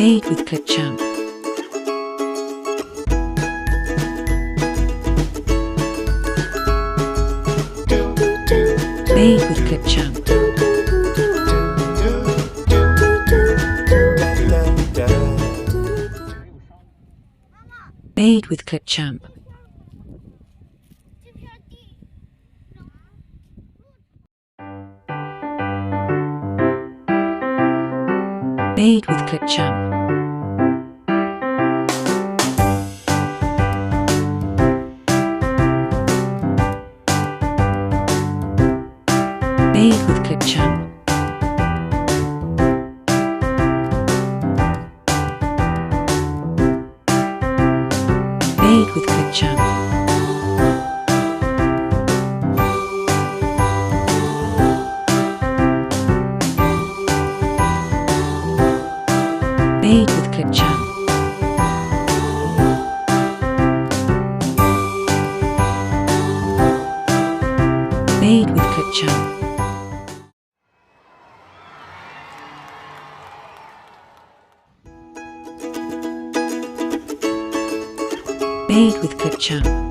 Made with Clipchamp. Made with Clipchamp. Made with Clipchamp. Made with Clipchamp. Made with Clipchamp. Made with Clipchamp. Made with Clipchamp. Made with Clipchamp. Made with Clipchamp.